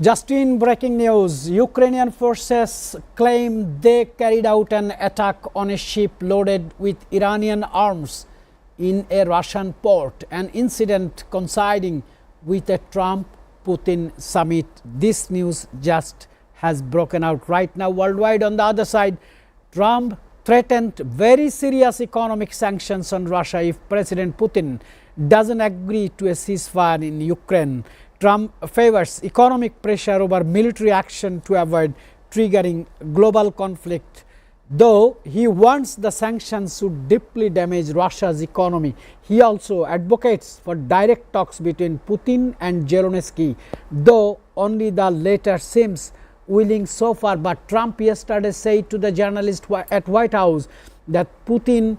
Just in breaking news, Ukrainian forces claim they carried out an attack on a ship loaded with Iranian arms in a Russian port, an incident coinciding with a Trump-Putin summit. This news just has broken out right now worldwide. On the other side, Trump threatened very serious economic sanctions on Russia if President Putin doesn't agree to a ceasefire in Ukraine. Trump favors economic pressure over military action to avoid triggering global conflict, though he warns the sanctions would deeply damage Russia's economy. He also advocates for direct talks between Putin and Zelensky, though only the latter seems willing so far. But Trump yesterday said to the journalist at White House that Putin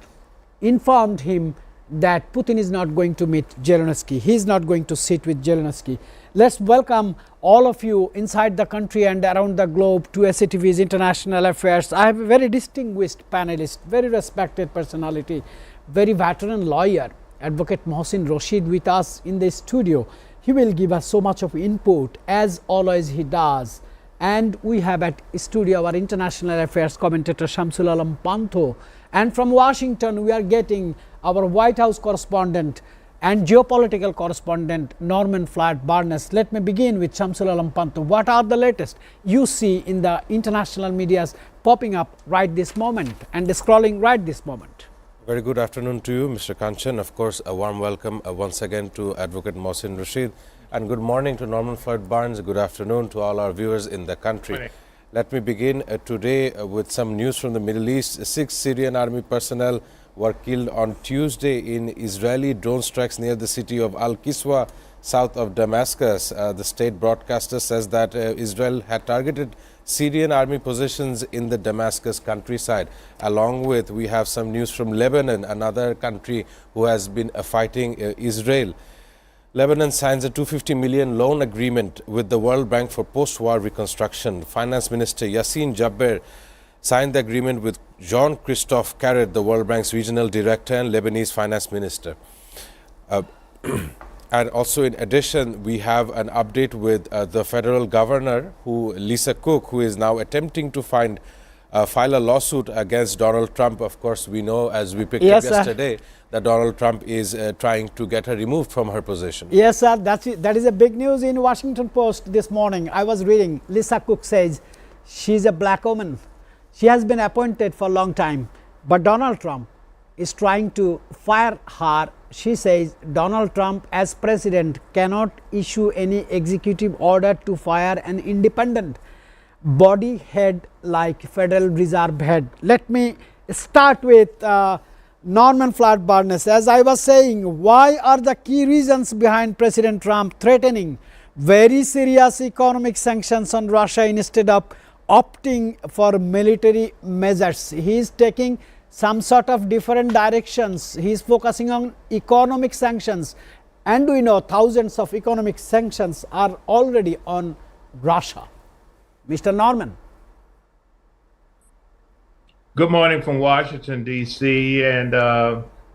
informed him that Putin is not going to meet Zelensky. He is not going to sit with Zelensky. Let's welcome all of you inside the country and around the globe to SATV's International Affairs. I have a very distinguished panelist, very respected personality, very veteran lawyer, Advocate Mohsin Rashid with us in the studio. He will give us so much of input as always he does. And we have at studio our International Affairs commentator Shamsul Alam Pantho. And from Washington we are getting our White House correspondent and geopolitical correspondent Norman Floyd Barnes. Let me begin with Shamsul Alam Pantho. What are the latest you see in the international medias popping up right this moment and scrolling right this moment? Very good afternoon to you, Mr. Kanchan. Of course, a warm welcome once again to Advocate Mohsin Rashid. And good morning to Norman Floyd Barnes. Good afternoon to all our viewers in the country. Let me begin today with some news from the Middle East. 6 Syrian army personnel were killed on Tuesday in Israeli drone strikes near the city of Al-Kiswa, south of Damascus. The state broadcaster says that Israel had targeted Syrian army positions in the Damascus countryside. Along with, we have some news from Lebanon, another country who has been fighting Israel. Lebanon signs a $250 million loan agreement with the World Bank for post-war reconstruction. Finance Minister Yassine Jabber signed the agreement with Jean-Christophe Carret, the World Bank's regional director and Lebanese finance minister. And also, in addition, we have an update with the federal governor, Lisa Cook, who is now attempting to file a lawsuit against Donald Trump. Of course, we know, as we picked up yesterday, that Donald Trump is trying to get her removed from her position. Yes, sir. That is a big news in Washington Post this morning. I was reading. Lisa Cook says she's a black woman. She has been appointed for a long time, but Donald Trump is trying to fire her. She says Donald Trump as president cannot issue any executive order to fire an independent body head like Federal Reserve head. Let me start with Norman Floyd Barnes. As I was saying, why are the key reasons behind President Trump threatening very serious economic sanctions on Russia instead of opting for military measures? He is taking some sort of different directions. He is focusing on economic sanctions, and we know thousands of economic sanctions are already on Russia. Mr. Norman. Good morning from Washington, D.C. And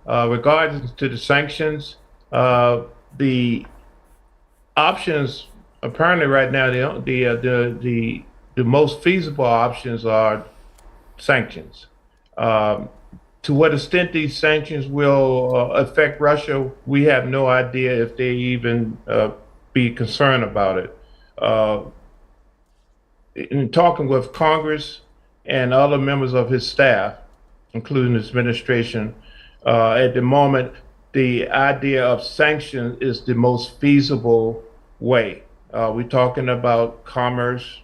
regarding to the sanctions, the options apparently right now, the most feasible options are sanctions. To what extent these sanctions will affect Russia, we have no idea if they even be concerned about it. In talking with Congress and other members of his staff, including his administration, at the moment, the idea of sanctions is the most feasible way. We're talking about commerce,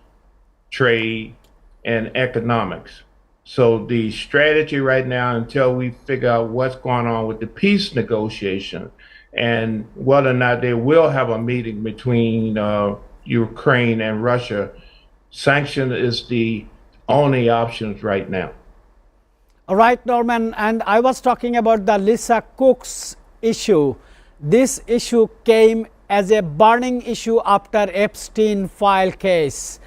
trade, and economics. So the strategy right now, until we figure out what's going on with the peace negotiation and whether or not they will have a meeting between Ukraine and Russia, sanction is the only options right now. All right, Norman, and I was talking about the Lisa Cook's issue. This issue came as a burning issue after Epstein file case.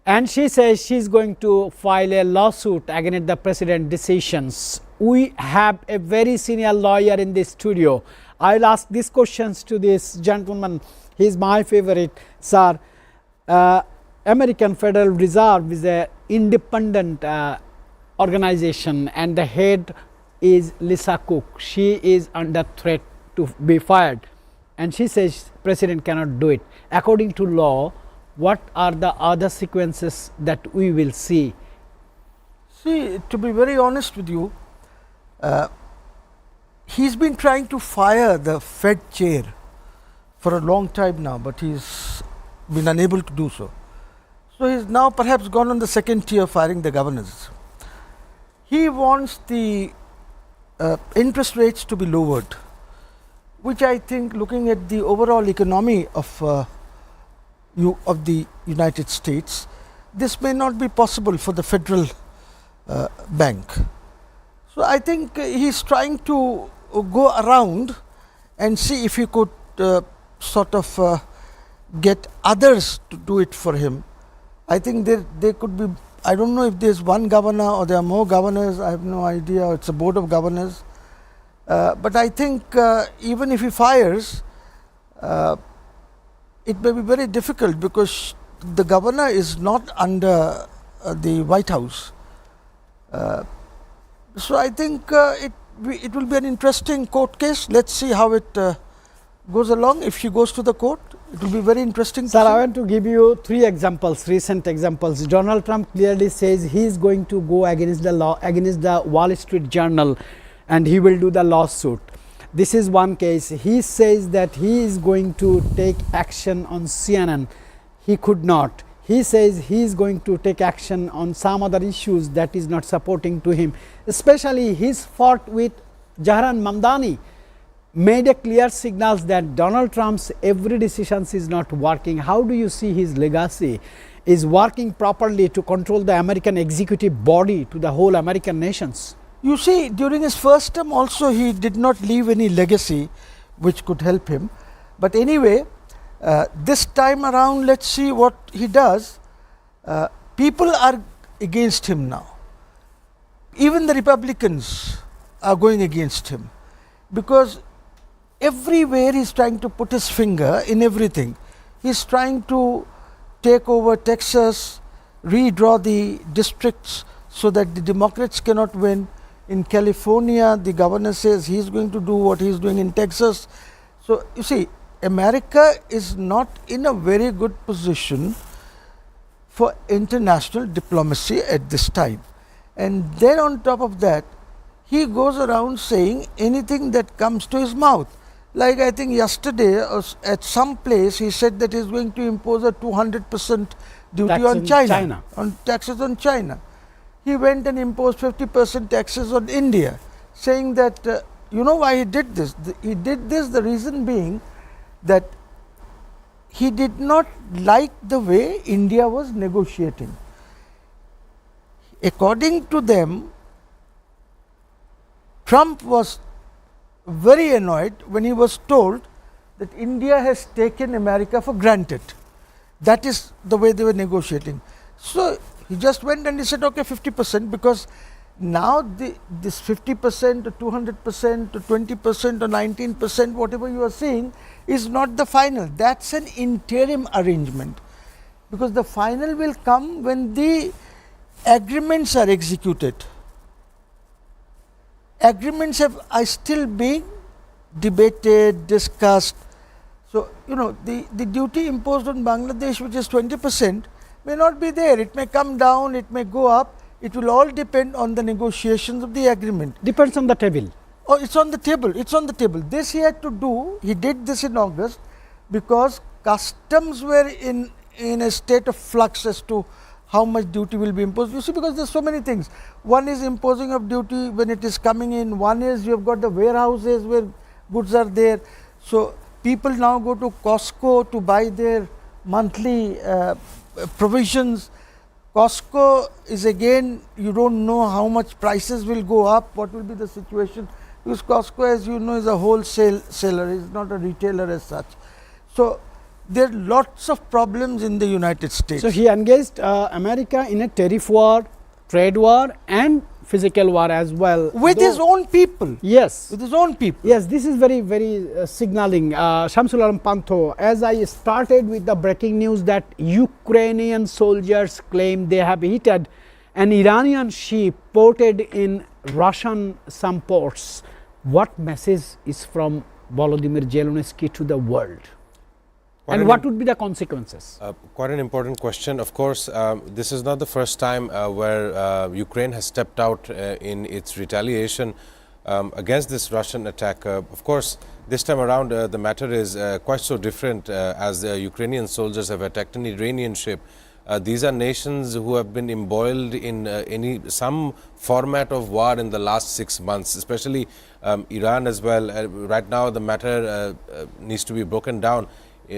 And she says she's going to file a lawsuit against the president's decisions. We have a very senior lawyer in this studio. I'll ask these questions to this gentleman. He's my favorite, sir. American Federal Reserve is a independent organization, and the head is Lisa Cook. She is under threat to be fired, and she says president cannot do it. According to law, what are the other sequences that we will see? See, to be very honest with you, he's been trying to fire the Fed chair for a long time now, but he's been unable to do so. So he's now perhaps gone on the second tier, firing the governors. He wants the interest rates to be lowered, which I think, looking at the overall economy of the United States, this may not be possible for the federal bank. So I think he's trying to go around and see if he could sort of get others to do it for him. I think there could be, I don't know if there's one governor or there are more governors, I have no idea, it's a board of governors. But I think even if he fires, it may be very difficult because the governor is not under the White House. So I think it will be an interesting court case. Let's see how it goes along. If she goes to the court, it will be very interesting. Sir, I want to give you 3 examples, recent examples. Donald Trump clearly says he is going to go against the law, against the Wall Street Journal, and he will do the lawsuit. This is one case. He says that he is going to take action on CNN. He could not. He says he is going to take action on some other issues that is not supporting to him. Especially his fought with Jahran Mamdani made a clear signals that Donald Trump's every decisions is not working. How do you see his legacy is working properly to control the American executive body to the whole American nations? You see, during his first term also he did not leave any legacy which could help him. But anyway, this time around, let's see what he does. People are against him now. Even the Republicans are going against him because everywhere he's trying to put his finger in everything. He's trying to take over Texas, redraw the districts so that the Democrats cannot win. In California, the governor says he's going to do what he's doing in Texas. So you see, America is not in a very good position for international diplomacy at this time. And then on top of that, he goes around saying anything that comes to his mouth. Like I think yesterday at some place he said that he's going to impose a 200% duty on China, on taxes on China. He went and imposed 50% taxes on India, saying that you know why he did this? He did this, the reason being that he did not like the way India was negotiating. According to them, Trump was very annoyed when he was told that India has taken America for granted. That is the way they were negotiating. So he just went and he said, okay, 50%, because now this 50% or 200% or 20% or 19%, whatever you are seeing, is not the final. That's an interim arrangement, because the final will come when the agreements are executed. Agreements are still being debated, discussed. So, you know, the duty imposed on Bangladesh, which is 20%, may not be there. It may come down, it may go up. It will all depend on the negotiations of the agreement. Depends on the table. Oh, it's on the table. It's on the table. This he had to do. He did this in August because customs were in a state of flux as to how much duty will be imposed. You see, because there's so many things. One is imposing of duty when it is coming in. One is you have got the warehouses where goods are there. So people now go to Costco to buy their monthly provisions. Costco is again, you don't know how much prices will go up, what will be the situation, because Costco, as you know, is a wholesale seller, is not a retailer as such. So there are lots of problems in the United States. So he engaged America in a tariff war, trade war, and physical war as well. With his own people. Yes. With his own people. Yes, this is very, very signaling. Shamsul Alam Pantho, as I started with the breaking news that Ukrainian soldiers claim they have hit an Iranian ship ported in Russian some ports. What message is from Volodymyr Zelensky to the world? And what would be the consequences? Quite an important question. Of course, this is not the first time where Ukraine has stepped out in its retaliation against this Russian attack. Of course, this time around the matter is quite so different as the Ukrainian soldiers have attacked an Iranian ship. These are nations who have been embroiled in some format of war in the last 6 months, especially Iran as well. Right now the matter needs to be broken down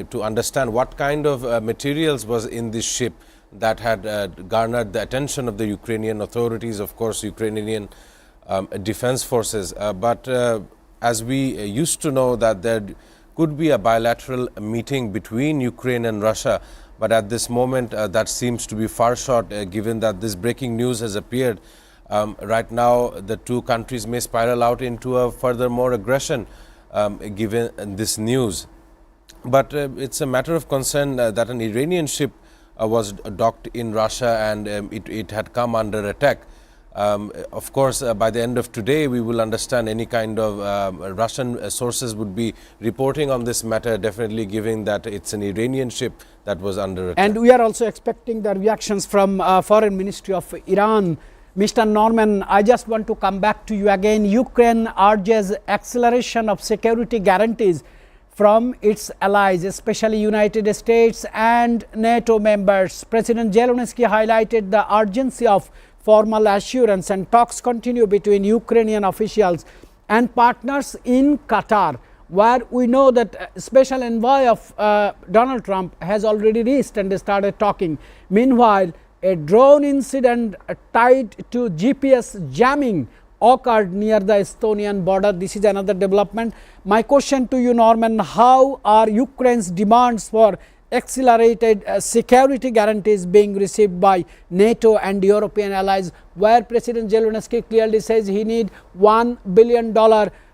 to understand what kind of materials was in this ship that had garnered the attention of the Ukrainian authorities, of course Ukrainian defense forces. But as we used to know that there could be a bilateral meeting between Ukraine and Russia, but at this moment that seems to be far short given that this breaking news has appeared. Right now the two countries may spiral out into a further more aggression given this news. But it's a matter of concern that an Iranian ship was docked in Russia and it had come under attack. Of course, by the end of today, we will understand any kind of Russian sources would be reporting on this matter, definitely giving that it's an Iranian ship that was under attack. And we are also expecting the reactions from Foreign Ministry of Iran. Mr. Norman, I just want to come back to you again. Ukraine urges acceleration of security guarantees from its allies, especially United States and NATO members. President Zelensky highlighted the urgency of formal assurance, and talks continue between Ukrainian officials and partners in Qatar, where we know that special envoy of Donald Trump has already reached and started talking. Meanwhile, a drone incident tied to GPS jamming occurred near the Estonian border. This is another development. My question to you, Norman, how are Ukraine's demands for accelerated security guarantees being received by NATO and European allies, where President Zelensky clearly says he needs $1 billion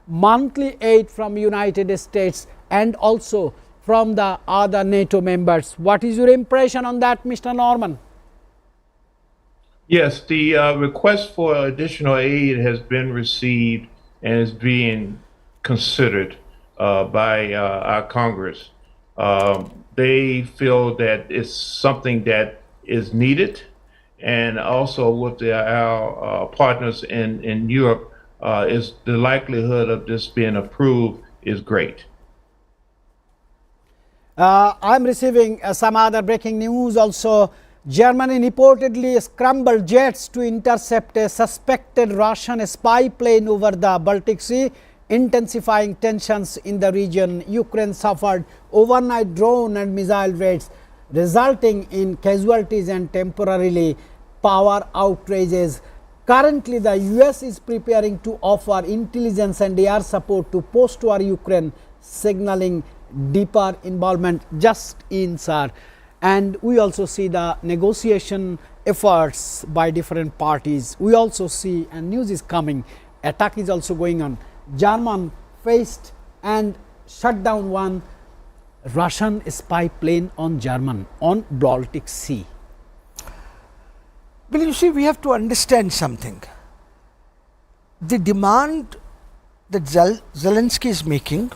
monthly aid from United States and also from the other NATO members? What is your impression on that, Mr. Norman? Yes, the request for additional aid has been received and is being considered by our Congress. They feel that it's something that is needed, and also with our partners in Europe, is the likelihood of this being approved is great. I'm receiving some other breaking news also. Germany reportedly scrambled jets to intercept a suspected Russian spy plane over the Baltic Sea, intensifying tensions in the region. Ukraine suffered overnight drone and missile raids, resulting in casualties and temporarily power outages. Currently, the US is preparing to offer intelligence and air support to post-war Ukraine, signaling deeper involvement. Just in, sir. And we also see the negotiation efforts by different parties. We also see, and news is coming, attack is also going on. German faced and shut down one Russian spy plane on German on Baltic Sea. Well, you see, we have to understand something. The demand that Zelensky is making,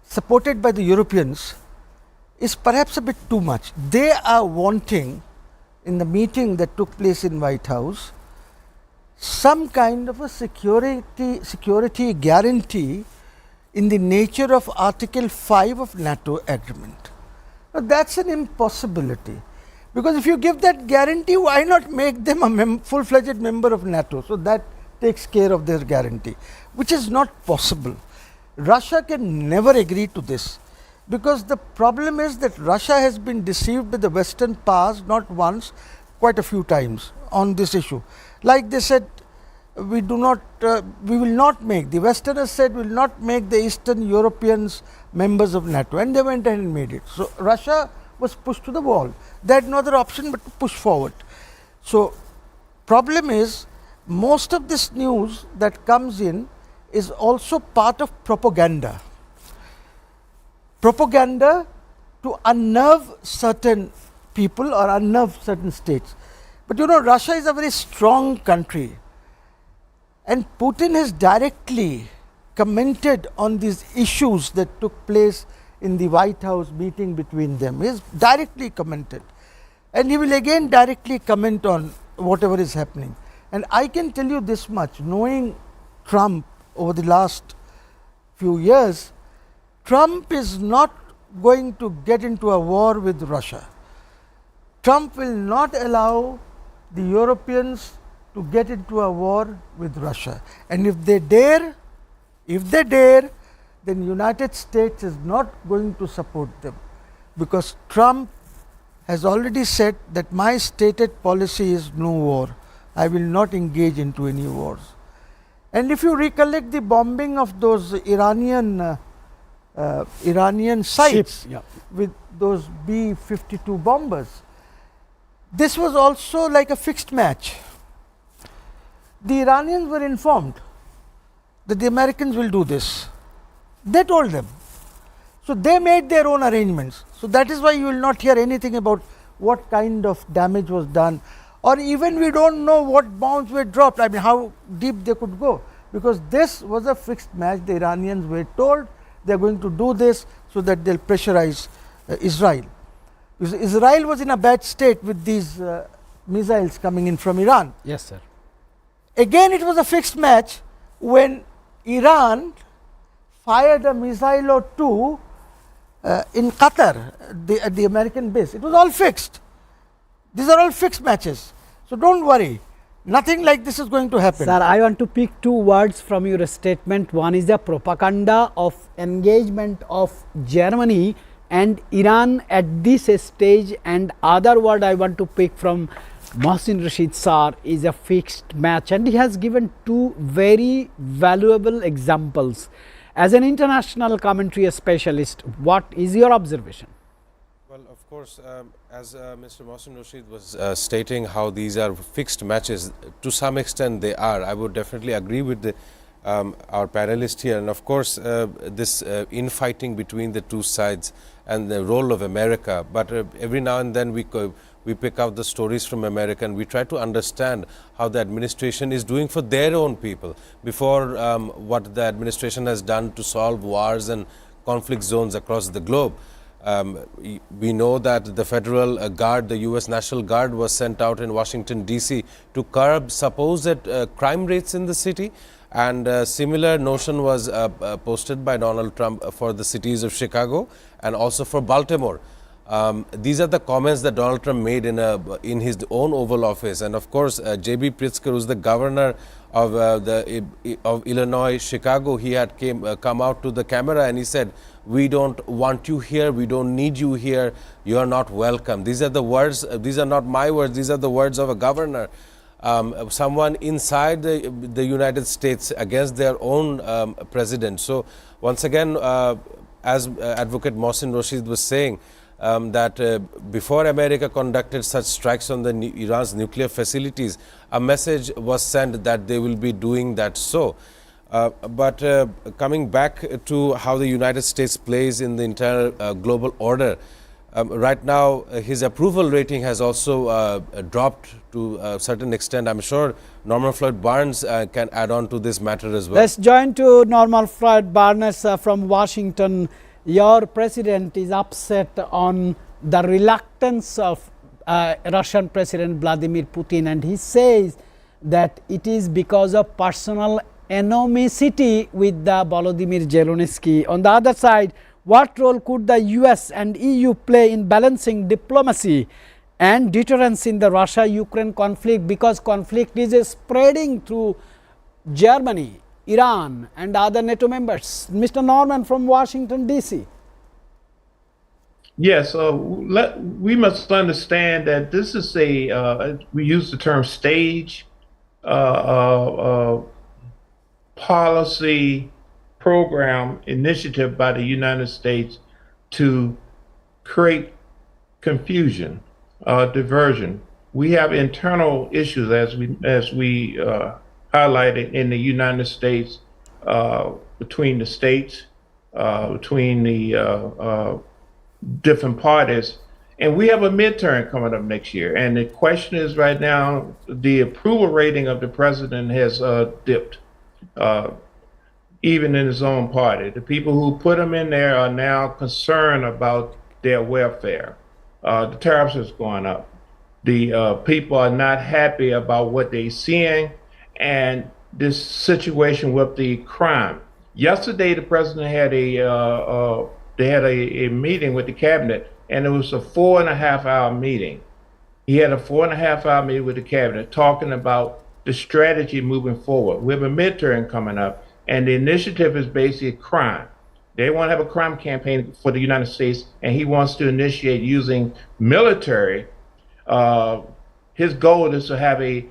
supported by the Europeans, is perhaps a bit too much. They are wanting, in the meeting that took place in White House, some kind of a security guarantee in the nature of Article 5 of NATO agreement. Now, that's an impossibility, because if you give that guarantee, why not make them a full-fledged member of NATO? So that takes care of their guarantee, which is not possible. Russia can never agree to this, because the problem is that Russia has been deceived by the Western powers not once, quite a few times on this issue. Like they said, we will not make, the Westerners said, we will not make the Eastern Europeans members of NATO, and they went ahead and made it. So Russia was pushed to the wall. They had no other option but to push forward. So problem is most of this news that comes in is also part of propaganda. Propaganda to unnerve certain people or unnerve certain states. But you know, Russia is a very strong country, and Putin has directly commented on these issues that took place in the White House meeting between them. He has directly commented, and he will again directly comment on whatever is happening. And I can tell you this much, knowing Trump over the last few years, Trump is not going to get into a war with Russia. Trump will not allow the Europeans to get into a war with Russia. And if they dare, then United States is not going to support them, because Trump has already said that my stated policy is no war. I will not engage into any wars. And if you recollect the bombing of those Iranian sites with those B-52 bombers, this was also like a fixed match. The Iranians were informed that the Americans will do this. They told them. So they made their own arrangements. So that is why you will not hear anything about what kind of damage was done, or even we don't know what bombs were dropped. I mean, how deep they could go, because this was a fixed match. The Iranians were told they are going to do this so that they'll pressurize Israel. Because Israel was in a bad state with these missiles coming in from Iran. Yes, sir. Again, it was a fixed match when Iran fired a missile or two in Qatar, at the American base. It was all fixed. These are all fixed matches. So don't worry. Nothing like this is going to happen. Sir, I want to pick two words from your statement. One is the propaganda of engagement of Germany and Iran at this stage, and other word I want to pick from Mohsin Rashid sir is a fixed match, and he has given two very valuable examples. As an international commentary specialist, what is your observation? Well, of course, as Mr. Mohsin Rashid was stating how these are fixed matches, to some extent they are. I would definitely agree with the, our panelist here. And of course, this infighting between the two sides and the role of America. But every now and then we pick out the stories from America and we try to understand how the administration is doing for their own people before what the administration has done to solve wars and conflict zones across the globe. We know that the federal guard, the US National Guard, was sent out in Washington DC to curb supposed crime rates in the city, and a similar notion was posted by Donald Trump for the cities of Chicago and also for Baltimore. These are the comments that Donald Trump made in his own Oval Office, and of course J.B. Pritzker, who's the governor of Illinois, Chicago, he had come out to the camera and he said, "We don't want you here. We don't need you here. You are not welcome." These are the words. These are not my words. These are the words of a governor, someone inside the United States against their own president. So once again, as Advocate Mohsin Rashid was saying, that before America conducted such strikes on Iran's nuclear facilities, a message was sent that they will be doing that. But coming back to how the United States plays in the entire global order, right now his approval rating has also dropped to a certain extent. I'm sure Norman Floyd Barnes can add on to this matter as well. Let's join to Norman Floyd Barnes from Washington. Your president is upset on the reluctance of Russian President Vladimir Putin, and he says that it is because of personal animosity with the Volodymyr Zelensky. On the other side, what role could the US and EU play in balancing diplomacy and deterrence in the Russia-Ukraine conflict, because conflict is spreading through Germany, Iran and other NATO members? Mr. Norman from Washington DC. Yes, we must understand that this is we use the term stage policy program initiative by the United States to create confusion, diversion we have internal issues as we highlighted in the United States between the states, between the different parties. And we have a midterm coming up next year. And the question is right now, the approval rating of the president has dipped, even in his own party. The people who put him in there are now concerned about their welfare. The tariffs is going up. The people are not happy about what they're seeing and this situation with the crime. Yesterday, the president had a meeting with the cabinet, and it was a 4.5-hour meeting. He had a 4.5-hour meeting with the cabinet talking about the strategy moving forward. We have a midterm coming up, and the initiative is basically crime. They want to have a crime campaign for the United States, and he wants to initiate using military. His goal is to have a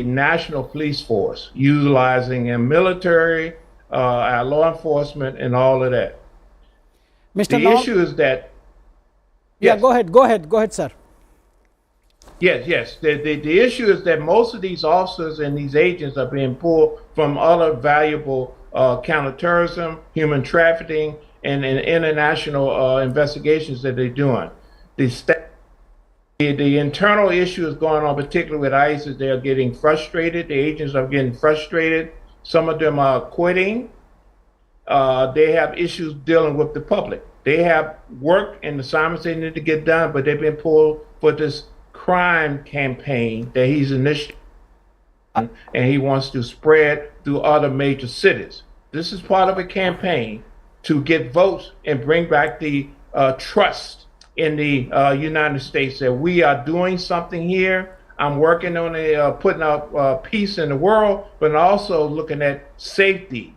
national police force utilizing a military, our law enforcement, and all of that. Mr. The issue is that. Yeah, go ahead, sir. Yes. The issue is that most of these officers and these agents are being pulled from other valuable counterterrorism, human trafficking, and international investigations that they're doing. The internal issue is going on, particularly with ICE, is they're getting frustrated. The agents are getting frustrated. Some of them are quitting. They have issues dealing with the public. They have work and assignments they need to get done, but they've been pulled for this crime campaign that he's initiated, and he wants to spread through other major cities. This is part of a campaign to get votes and bring back the trust in the United States that we are doing something here. I'm working on putting up peace in the world, but also looking at safety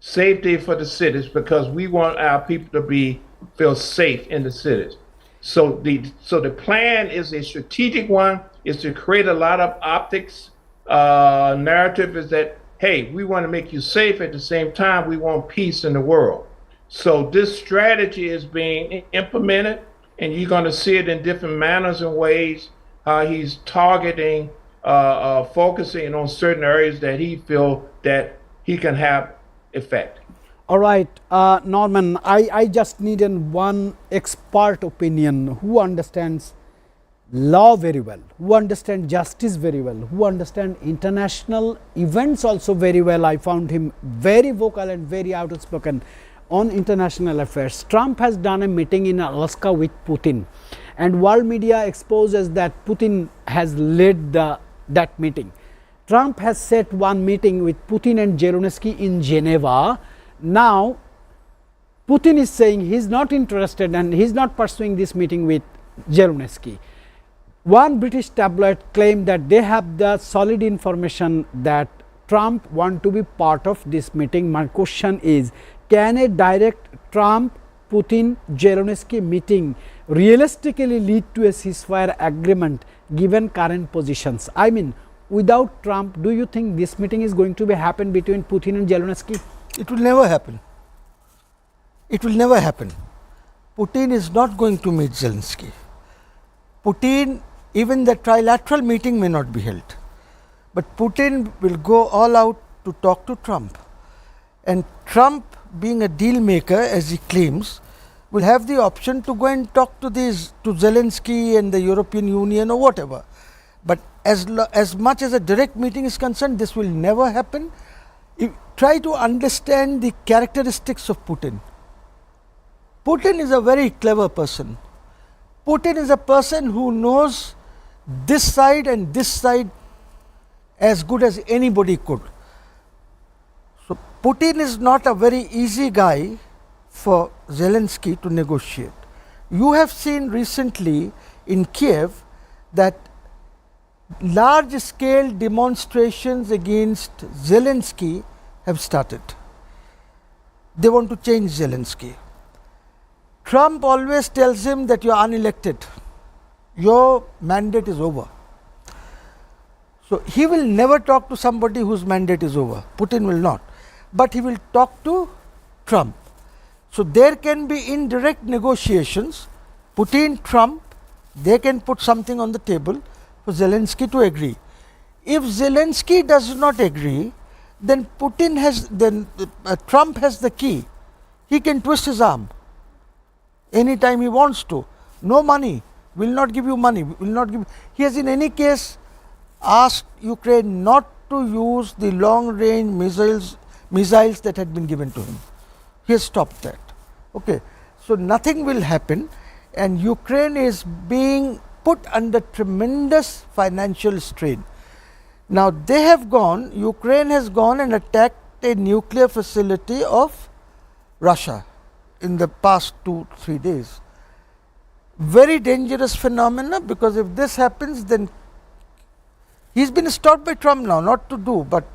for the cities, because we want our people to feel safe in the cities. So the plan is a strategic one, is to create a lot of optics. Narrative is that, hey, we want to make you safe, at the same time we want peace in the world. So this strategy is being implemented, and you're going to see it in different manners and ways, how he's targeting, focusing on certain areas that he feel that he can have effect. All right, Norman, I just need one expert opinion who understands law very well, who understands justice very well, who understands international events also very well. I found him very vocal and very outspoken on international affairs. Trump has done a meeting in Alaska with Putin, and world media exposes that Putin has led that meeting. Trump has set one meeting with Putin and Zelensky in Geneva. Now, Putin is saying he is not interested and he is not pursuing this meeting with Zelensky. One British tabloid claimed that they have the solid information that Trump wants to be part of this meeting. My question is, can a direct Trump-Putin-Zelensky meeting realistically lead to a ceasefire agreement given current positions? I mean, without Trump, do you think this meeting is going to happen between Putin and Zelensky? It will never happen. It will never happen. Putin is not going to meet Zelensky. Putin, even the trilateral meeting may not be held. But Putin will go all out to talk to Trump. And Trump, being a deal maker, as he claims, will have the option to go and talk to Zelensky and the European Union or whatever. But as much as a direct meeting is concerned, this will never happen. Try to understand the characteristics of Putin. Putin is a very clever person. Putin is a person who knows this side and this side as good as anybody could. So Putin is not a very easy guy for Zelensky to negotiate. You have seen recently in Kiev that large scale demonstrations against Zelensky have started. They want to change Zelensky. Trump always tells him that you are unelected. Your mandate is over. So he will never talk to somebody whose mandate is over. Putin will not. But he will talk to Trump. So there can be indirect negotiations. Putin, Trump, they can put something on the table for Zelensky to agree. If Zelensky does not agree, then Trump has the key. He can twist his arm anytime he wants to. No money, will not give you money, will not give. He has in any case asked Ukraine not to use the long-range missiles that had been given to him. He has stopped that. Okay, so nothing will happen, and Ukraine is being put under tremendous financial strain. Now they have gone, Ukraine has gone and attacked a nuclear facility of Russia in the past 2-3 days. Very dangerous phenomena, because if this happens, then he's been stopped by Trump now not to do, but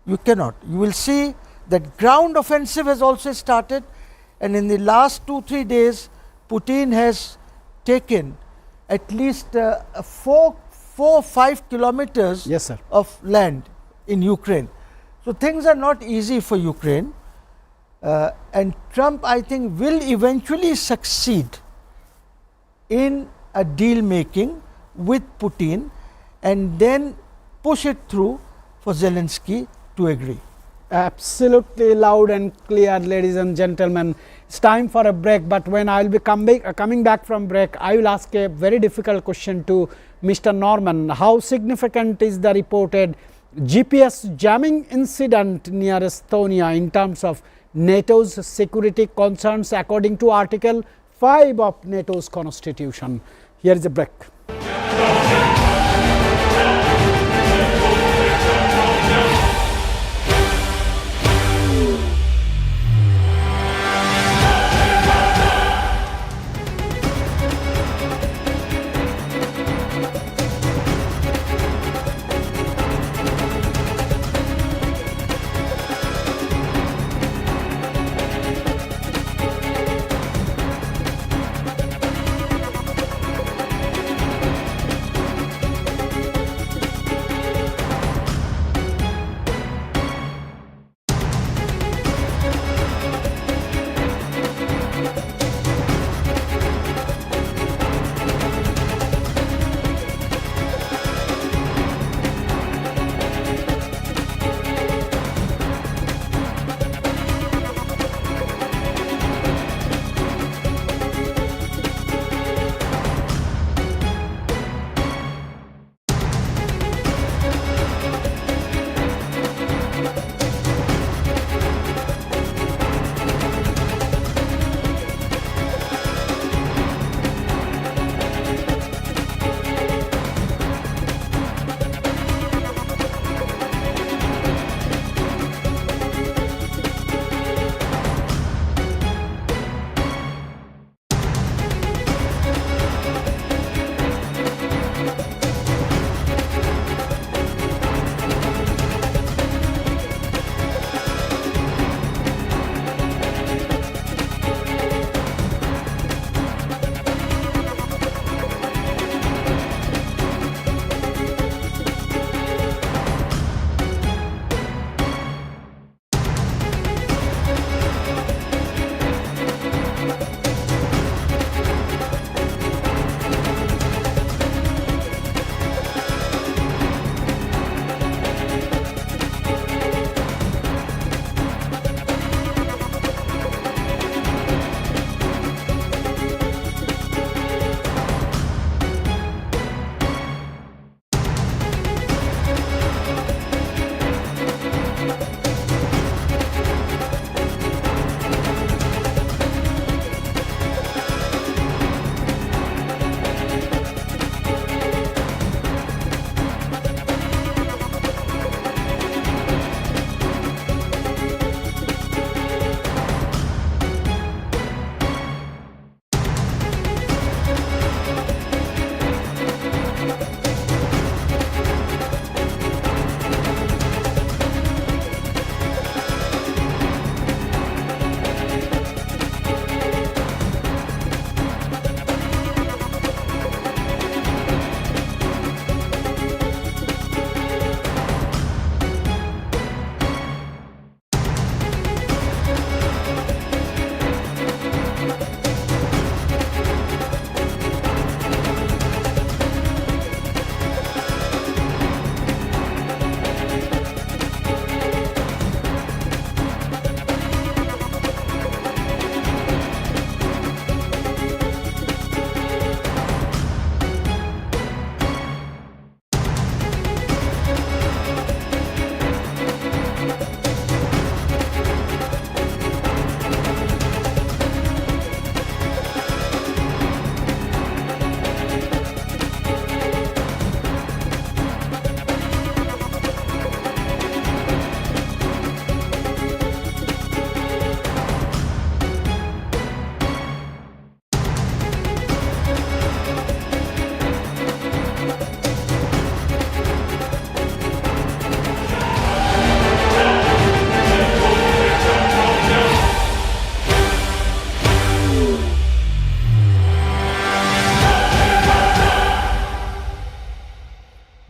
you cannot. You will see that ground offensive has also started, and in the last 2-3 days Putin has taken at least 4 or 5 kilometers Yes, sir. of land in Ukraine. So things are not easy for Ukraine, and Trump, I think, will eventually succeed in a deal making with Putin and then push it through for Zelensky to agree. Absolutely loud and clear, ladies and gentlemen. It's time for a break, but when I will be coming back from break, I will ask a very difficult question to Mr. Norman. How significant is the reported GPS jamming incident near Estonia in terms of NATO's security concerns according to Article 5 of NATO's constitution? Here is a break.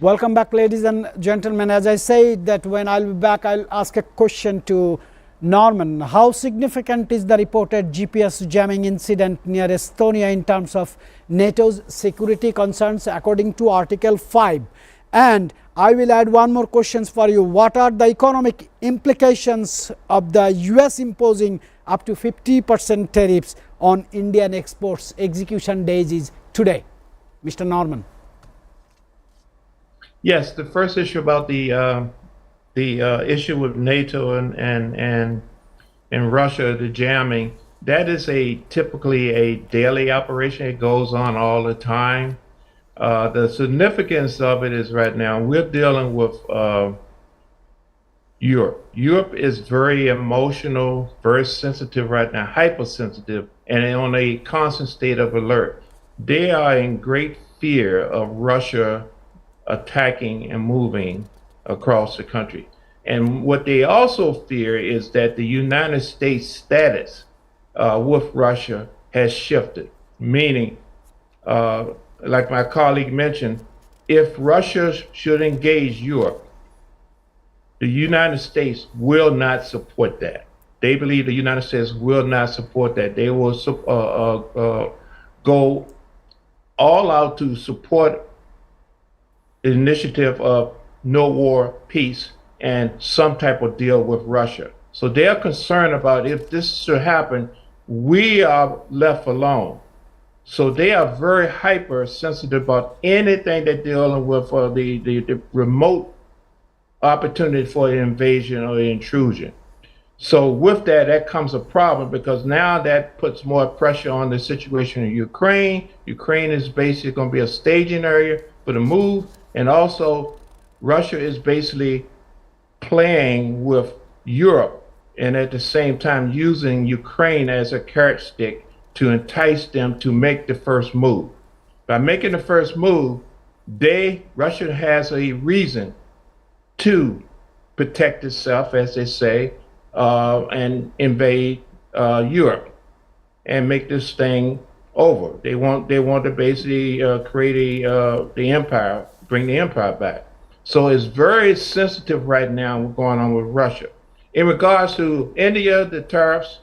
Welcome back, ladies and gentlemen. As I said that when I'll be back, I'll ask a question to Norman. How significant is the reported GPS jamming incident near Estonia in terms of NATO's security concerns according to Article 5? And I will add one more question for you. What are the economic implications of the US imposing up to 50% tariffs on Indian exports? Execution days is today. Mr. Norman. Yes, the first issue about the issue with NATO and Russia, the jamming, that is typically a daily operation. It goes on all the time. The significance of it is right now we're dealing with Europe. Europe is very emotional, very sensitive right now, hypersensitive, and on a constant state of alert. They are in great fear of Russia attacking and moving across the country. And what they also fear is that the United States status with Russia has shifted, meaning, like my colleague mentioned, if Russia should engage Europe, the United States will not support that. They believe the United States will not support that. They will go all out to support the initiative of no war, peace, and some type of deal with Russia. So they are concerned about if this should happen, we are left alone. So they are very hypersensitive about anything they're dealing with for the remote opportunity for the invasion or the intrusion. So with that comes a problem because now that puts more pressure on the situation in Ukraine. Ukraine is basically going to be a staging area for the move. And also, Russia is basically playing with Europe and at the same time using Ukraine as a carrot stick to entice them to make the first move. By making the first move, Russia has a reason to protect itself, as they say, and invade Europe and make this thing over. They want to basically create the empire, bring the empire back. So it's very sensitive right now what's going on with Russia. In regards to India, the tariffs,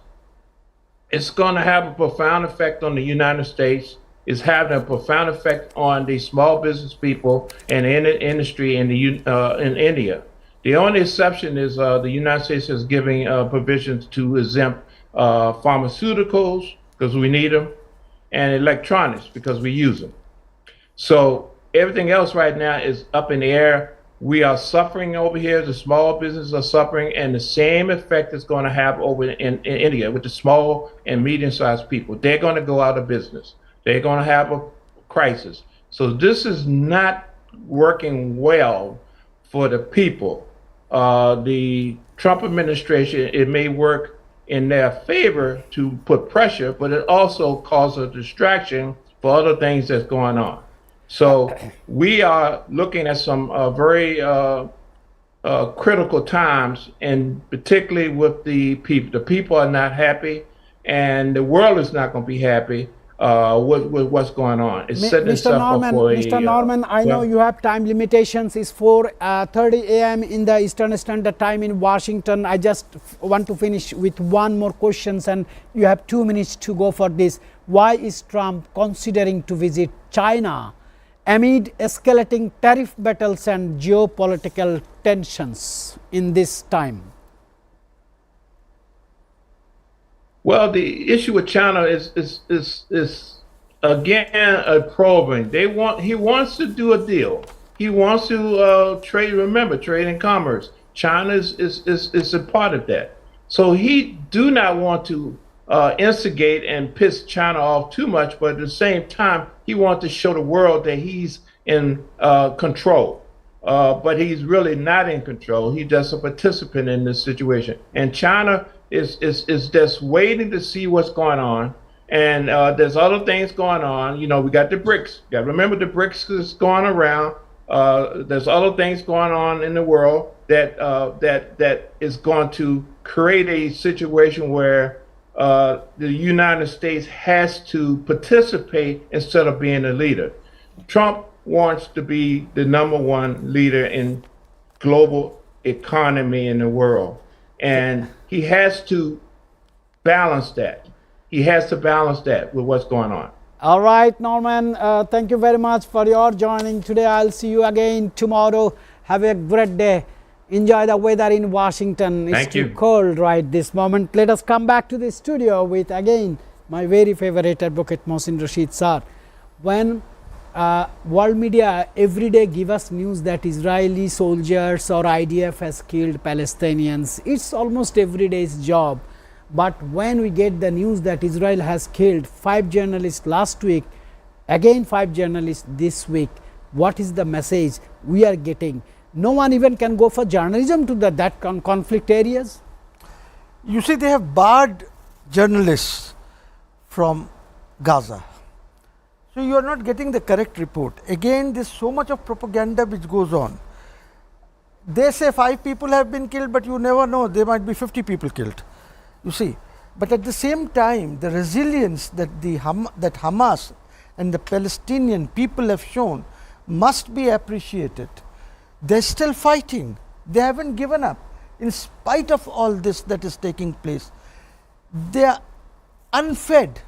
it's going to have a profound effect on the United States. It's having a profound effect on the small business people and the industry in India. The only exception is the United States is giving provisions to exempt pharmaceuticals because we need them, and electronics because we use them. So everything else right now is up in the air. We are suffering over here. The small businesses are suffering, and the same effect is going to have over in India with the small and medium-sized people. They're going to go out of business. They're going to have a crisis. So this is not working well for the people. The Trump administration, it may work in their favor to put pressure, but it also causes a distraction for other things that's going on. So we are looking at some very critical times, and particularly with the people. The people are not happy, and the world is not going to be happy with what's going on. It's setting itself up for Mr. Norman, I know you have time limitations. It's 4:30 a.m. in the Eastern Standard Time in Washington. I just want to finish with one more question, and you have 2 minutes to go for this. Why is Trump considering to visit China amid escalating tariff battles and geopolitical tensions in this time? Well, the issue with China is again a probing. He wants to do a deal. He wants to trade. Remember, trade and commerce. China is a part of that. So he do not want to instigate and piss China off too much, but at the same time, he wants to show the world that he's in control. But he's really not in control. He's just a participant in this situation. And China is just waiting to see what's going on. And there's other things going on. You know, we got the BRICS. You got to remember the BRICS is going around. There's other things going on in the world that is going to create a situation where the United States has to participate instead of being a leader. Trump wants to be the #1 leader in global economy in the world. And he has to balance that. He has to balance that with what's going on. All right, Norman, thank you very much for your joining today. I'll see you again tomorrow. Have a great day. Enjoy the weather in Washington. It's Thank you. too cold right this moment. Let us come back to the studio with again my very favorite advocate Mohsin Rashid sir. When world media every day give us news that Israeli soldiers or IDF has killed Palestinians, it's almost every day's job. But when we get the news that Israel has killed 5 journalists last week, again 5 journalists this week, what is the message we are getting? No one even can go for journalism to that conflict areas. You see, they have barred journalists from Gaza. So you are not getting the correct report. Again, there's so much of propaganda which goes on. They say 5 people have been killed, but you never know, there might be 50 people killed. You see, but at the same time, the resilience that that Hamas and the Palestinian people have shown must be appreciated. They're still fighting. They haven't given up in spite of all this that is taking place. They are unfed.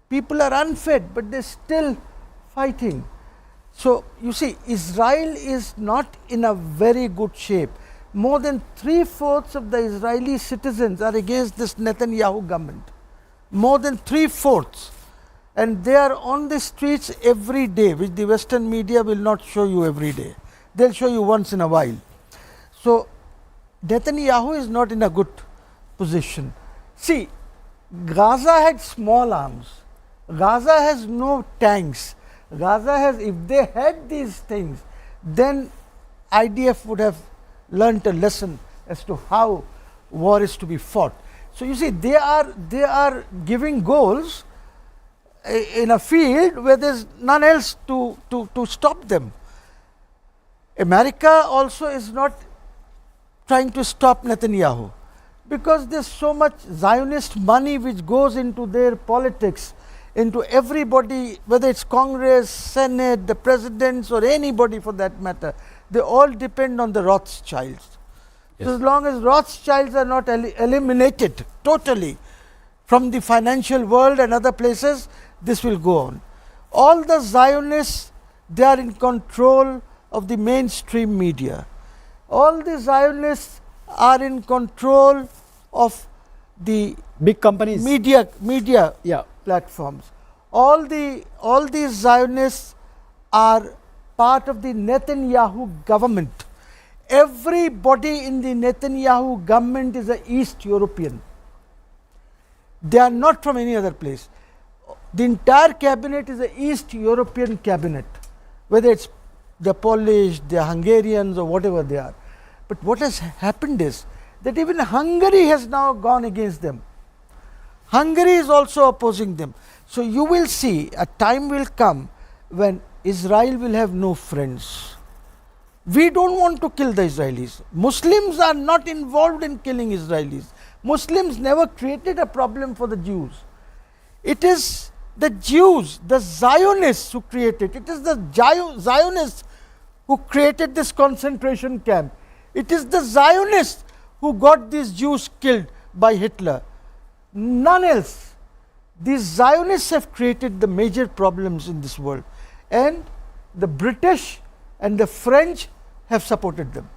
People are unfed, but they're still fighting. So you see, Israel is not in a very good shape. More than 3/4 of the Israeli citizens are against this Netanyahu government. More than 3/4. And they are on the streets every day, which the Western media will not show you every day. They'll show you once in a while. So Netanyahu is not in a good position. See, Gaza had small arms. Gaza has no tanks. Gaza has, if they had these things, then IDF would have learnt a lesson as to how war is to be fought. So you see, they are giving goals in a field where there's none else to stop them. America also is not trying to stop Netanyahu because there's so much Zionist money which goes into their politics, into everybody, whether it's Congress, Senate, the presidents, or anybody for that matter. They all depend on the Rothschilds. Yes. So as long as Rothschilds are not eliminated totally from the financial world and other places, this will go on. All the Zionists, they are in control of the mainstream media. All the Zionists are in control of the big companies, media yeah, platforms. All these Zionists are part of the Netanyahu government. Everybody in the Netanyahu government is an East European. They are not from any other place. The entire cabinet is an East European cabinet, whether it's the Polish, the Hungarians, or whatever they are. But what has happened is that even Hungary has now gone against them. Hungary is also opposing them. So you will see a time will come when Israel will have no friends. We don't want to kill the Israelis. Muslims are not involved in killing Israelis. Muslims never created a problem for the Jews. It is the Jews, the Zionists who created it. It is the Zionists who created this concentration camp. It is the Zionists who got these Jews killed by Hitler. None else. These Zionists have created the major problems in this world. And the British and the French have supported them.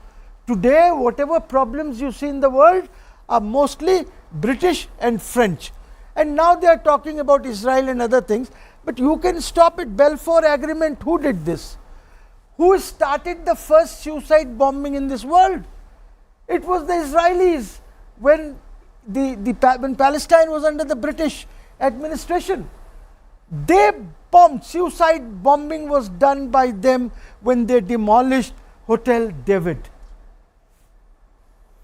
Today, whatever problems you see in the world are mostly British and French. And now they are talking about Israel and other things. But you can stop it. Balfour Agreement, who did this? Who started the first suicide bombing in this world? It was the Israelis when when Palestine was under the British administration. They bombed. Suicide bombing was done by them when they demolished Hotel David.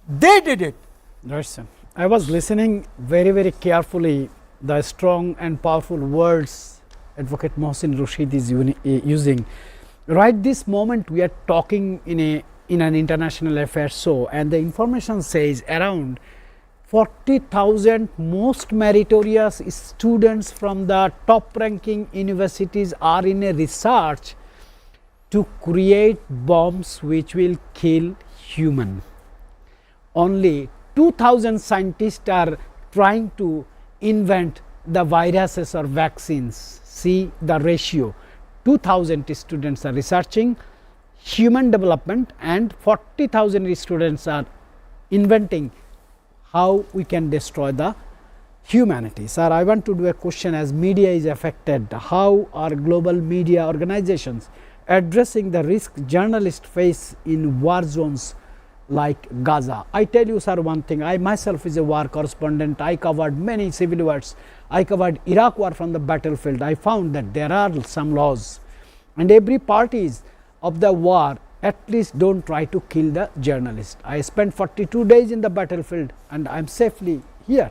They did it. Right. I was listening very, very carefully the strong and powerful words Advocate Mohsin Rashid is using. Right this moment we are talking in an international affairs show, and the information says around 40,000 most meritorious students from the top ranking universities are in a research to create bombs which will kill human. Only 2000 scientists are trying to invent the viruses or vaccines. See the ratio, 2000 students are researching human development and 40,000 students are inventing how we can destroy the humanity. Sir, I want to do a question, as media is affected, how are global media organizations addressing the risk journalists face in war zones like Gaza? I tell you, sir, one thing, I myself is a war correspondent, I covered many civil wars, I covered Iraq war from the battlefield. I found that there are some laws and every parties of the war at least don't try to kill the journalist. I spent 42 days in the battlefield and I am safely here.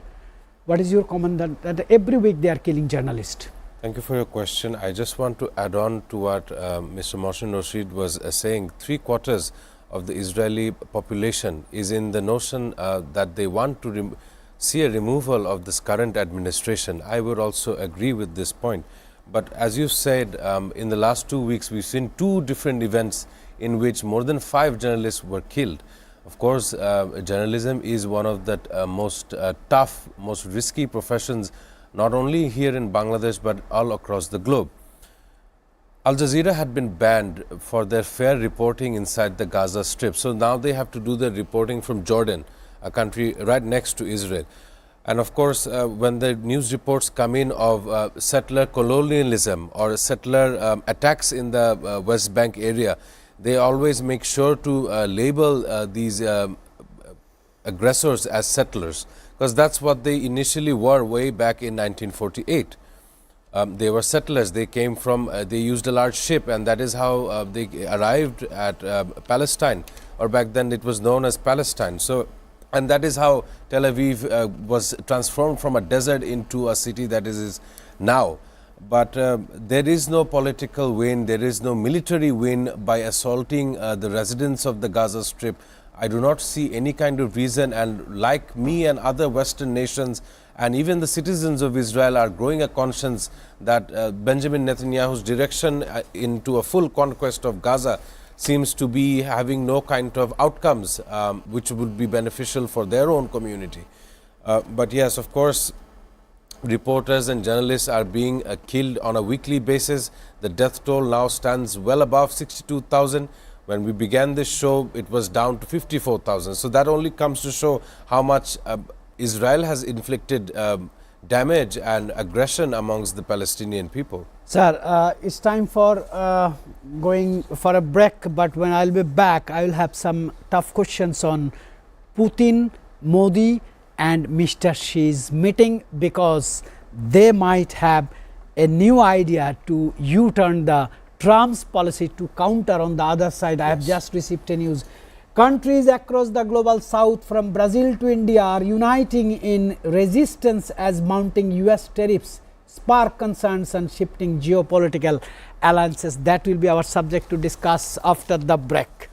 What is your comment that every week they are killing journalists? Thank you for your question. I just want to add on to what Mr. Mohsen Rashid was saying. 3/4 of the Israeli population is in the notion that they want to see a removal of this current administration. I would also agree with this point. But as you said, in the last 2 weeks, we've seen 2 different events in which more than 5 journalists were killed. Of course, journalism is one of the most tough, most risky professions, not only here in Bangladesh, but all across the globe. Al Jazeera had been banned for their fair reporting inside the Gaza Strip. So now they have to do their reporting from Jordan, a country right next to Israel. And of course, when the news reports come in of settler colonialism or settler attacks in the West Bank area, they always make sure to label these aggressors as settlers, because that's what they initially were way back in 1948. They were settlers. They came from, they used a large ship, and that is how they arrived at Palestine, or back then it was known as Palestine. So, and that is how Tel Aviv was transformed from a desert into a city that is now. But there is no political win, there is no military win by assaulting the residents of the Gaza Strip. I do not see any kind of reason, and like me and other Western nations and even the citizens of Israel are growing a conscience that Benjamin Netanyahu's direction into a full conquest of Gaza seems to be having no kind of outcomes which would be beneficial for their own community. But yes, of course, reporters and journalists are being killed on a weekly basis. The death toll now stands well above 62,000. When we began this show, it was down to 54,000. So that only comes to show how much Israel has inflicted damage and aggression amongst the Palestinian people. Sir, it's time for going for a break, but when I'll be back, I will have some tough questions on Putin, Modi and Mr. Xi's meeting, because they might have a new idea to U-turn the Trump's policy to counter on the other side. I have just received a news. Countries across the global south from Brazil to India are uniting in resistance as mounting US tariffs spark concerns and shifting geopolitical alliances. That will be our subject to discuss after the break.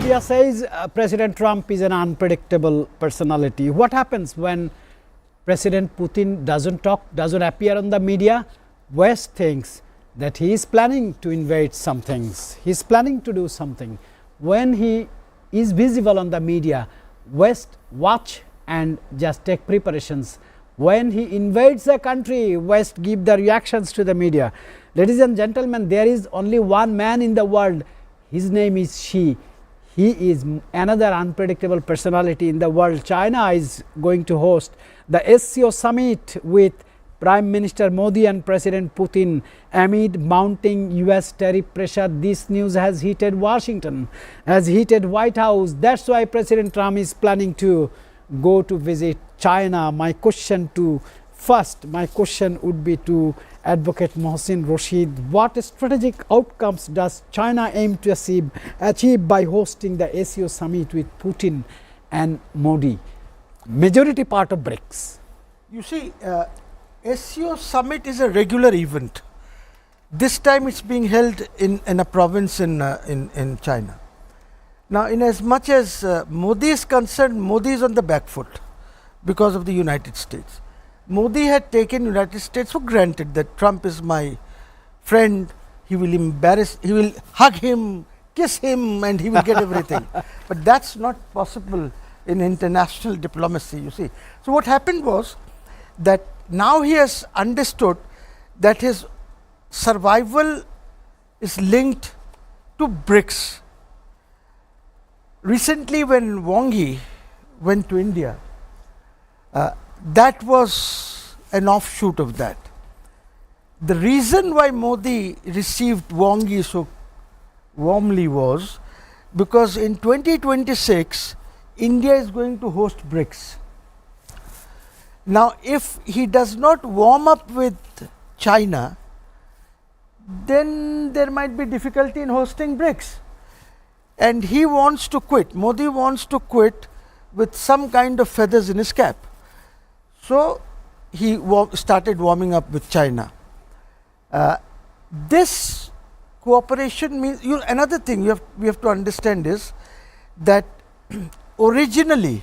media says President Trump is an unpredictable personality. What happens when President Putin doesn't talk, doesn't appear on the media? West thinks that he is planning to invade some things. He is planning to do something. When he is visible on the media, West watch and just take preparations. When he invades a country, West give the reactions to the media. Ladies and gentlemen, there is only one man in the world. His name is Xi. He is another unpredictable personality in the world. China is going to host the SCO summit with Prime Minister Modi and President Putin amid mounting US tariff pressure. This news has heated Washington, has heated White House. That's why President Trump is planning to go to visit China. My question would be to Advocate Mohsin Rashid. What strategic outcomes does China aim to achieve by hosting the SCO summit with Putin and Modi, majority part of BRICS? You see, SCO summit is a regular event. This time it's being held in a province in China. Now, in as much as Modi is concerned, Modi is on the back foot because of the United States. Modi had taken United States for granted that Trump is my friend, he will hug him, kiss him, and he will get everything. But that's not possible in international diplomacy, you see. So what happened was that now he has understood that his survival is linked to BRICS. Recently, when Wang Yi went to India, that was an offshoot of that. The reason why Modi received Wang Yi so warmly was because in 2026, India is going to host BRICS. Now, if he does not warm up with China, then there might be difficulty in hosting BRICS. And he wants to quit. Modi wants to quit with some kind of feathers in his cap. So he started warming up with China. This cooperation means another thing we have to understand is that originally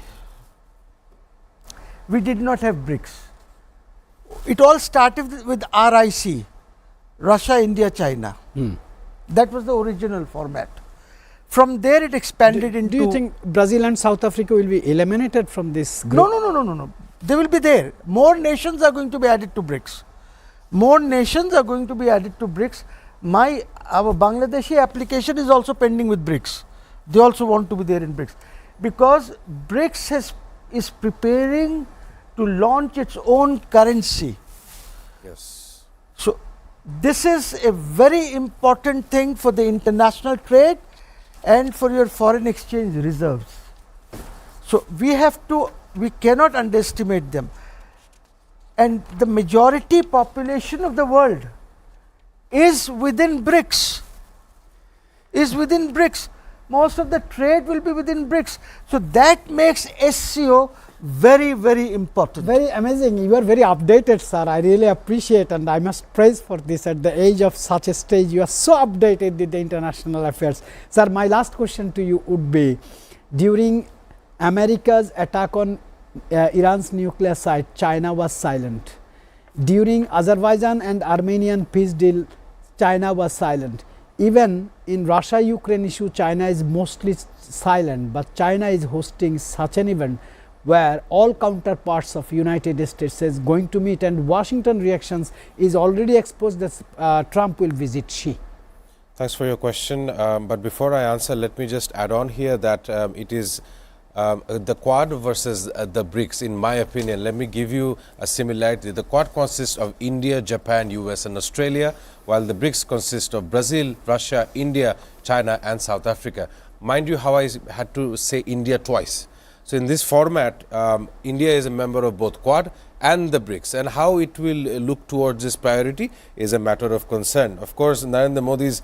we did not have BRICS. It all started with RIC, Russia, India, China. That was the original format. From there it expanded into... Do you think Brazil and South Africa will be eliminated from this group? No. They will be there. More nations are going to be added to BRICS. Our Bangladeshi application is also pending with BRICS. They also want to be there in BRICS. Because BRICS is preparing to launch its own currency. Yes. So this is a very important thing for the international trade and for your foreign exchange reserves. So we cannot underestimate them. And the majority population of the world is within BRICS. Most of the trade will be within BRICS. So that makes SCO very, very important. Very amazing. You are very updated, sir. I really appreciate and I must praise for this. At the age of such a stage, you are so updated with the international affairs. Sir, my last question to you would be, during America's attack on Iran's nuclear site, China was silent. During Azerbaijan and Armenian peace deal, China was silent. Even in Russia-Ukraine issue, China is mostly silent, but China is hosting such an event where all counterparts of United States is going to meet, and Washington reactions is already exposed that Trump will visit Xi. Thanks for your question. But before I answer, let me just add on here that it is the Quad versus the BRICS. In my opinion, let me give you a similarity. The Quad consists of India, Japan, US and Australia, while the BRICS consist of Brazil, Russia, India, China and South Africa. Mind you how I had to say India twice. So in this format, India is a member of both Quad and the BRICS, and how it will look towards this priority is a matter of concern. Of course, Narendra Modi's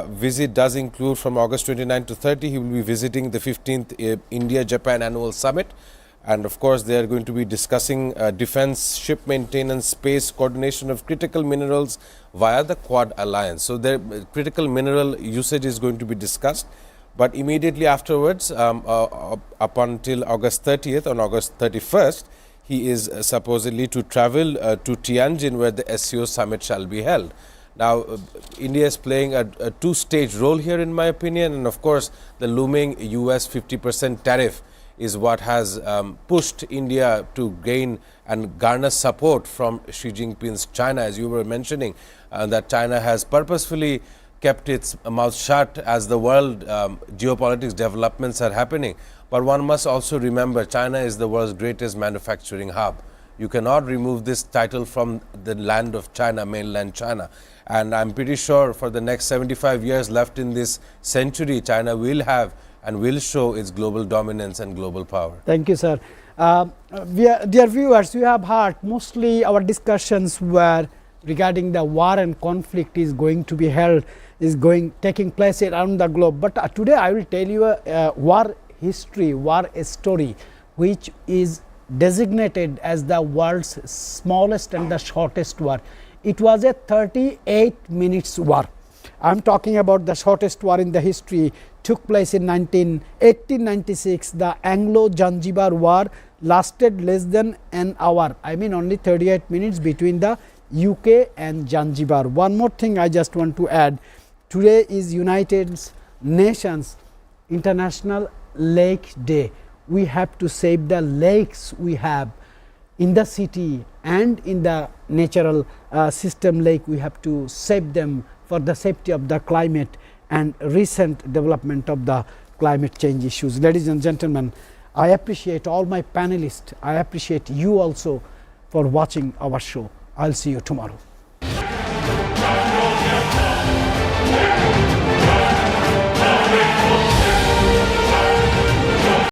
visit does include from August 29 to 30, he will be visiting the 15th India-Japan Annual Summit. And of course, they are going to be discussing defense, ship maintenance, space, coordination of critical minerals via the Quad Alliance. So, their critical mineral usage is going to be discussed. But immediately afterwards, up until August 30th, on August 31st, he is supposedly to travel to Tianjin, where the SCO summit shall be held. Now, India is playing a two-stage role here, in my opinion, and of course, the looming US 50% tariff is what has pushed India to gain and garner support from Xi Jinping's China. As you were mentioning, that China has purposefully kept its mouth shut as the world geopolitics developments are happening. But one must also remember, China is the world's greatest manufacturing hub. You cannot remove this title from the land of China, mainland China. And I'm pretty sure for the next 75 years left in this century, China will have and will show its global dominance and global power. Thank you, sir. Dear viewers, you have heard mostly our discussions were regarding the war and conflict is going to be held, taking place around the globe. But today I will tell you a war history, war story, which is designated as the world's smallest and the shortest war. It was a 38 minutes war. I am talking about the shortest war in the history. Took place in 1896. The Anglo-Zanzibar War lasted less than an hour. I mean only 38 minutes between the UK and Zanzibar. One more thing I just want to add. Today is United Nations International Lake Day. We have to save the lakes we have in the city and in the natural system lake. We have to save them for the safety of the climate and recent development of the climate change issues. Ladies and gentlemen, I appreciate all my panelists. I appreciate you also for watching our show. I'll see you tomorrow.